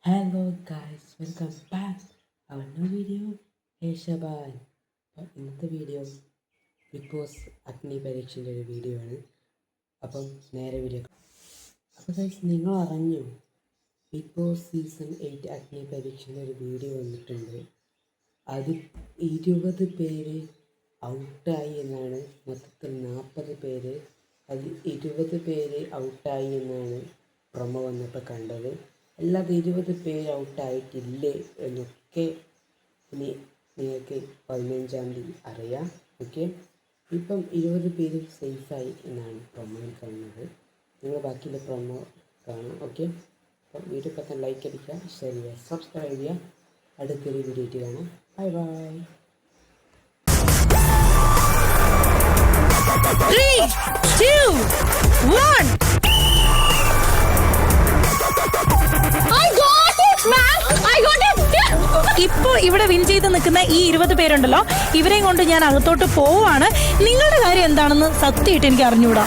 Hello guys, welcome back our new video. Hey Shaban. ഇന്നത്തെ video big boss അഗ്നി പരീക്ഷൻ്റെ ഒരു video ആണ്. അപ്പം നേരെ വീഡിയോ. അപ്പോൾ ഗൈസ്, നിങ്ങൾ അറിഞ്ഞു ബിഗ് ബോസ് സീസൺ 8 അഗ്നി പരീക്ഷൻ്റെ ഒരു വീഡിയോ വന്നിട്ടുണ്ട്. അത് 20 പേര് ഔട്ടായി എന്നാണ്, മൊത്തത്തിൽ 40 പേര്, അതിൽ 20 പേര് ഔട്ടായി എന്നാണ് പ്രൊമോ വന്നപ്പോൾ കണ്ടത്. അല്ലാതെ 20 പേര് ഔട്ടായിട്ടില്ലേ എന്നൊക്കെ ഇനി നിങ്ങൾക്ക് 15-ാം തീയതി അറിയാം. ഓക്കെ, ഇപ്പം 20 പേര് സേഫായി എന്നാണ് പ്രൊമോയിൽ കാണുന്നത്. നിങ്ങൾ ബാക്കിയുള്ള പ്രൊമോ കാണാം. ഓക്കെ, അപ്പം വീഡിയോ പറ്റാൻ ലൈക്ക് അടിക്കുക, ഷെയർ ചെയ്യുക, സബ്സ്ക്രൈബ് ചെയ്യുക. അടുത്തൊരു വീഡിയോ ആയിട്ട് കാണാം. Bye bye. 3, 2, 1. ഇപ്പൊ ഇവിടെ വിൻ ചെയ്ത് നിൽക്കുന്ന ഈ 20 പേരുണ്ടല്ലോ, ഇവരെയും കൊണ്ട് ഞാൻ അകത്തോട്ട് പോവാണ്. നിങ്ങളുടെ കാര്യം എന്താണെന്ന് സത്യമായിട്ട് എനിക്ക് അറിഞ്ഞുകൂടാ.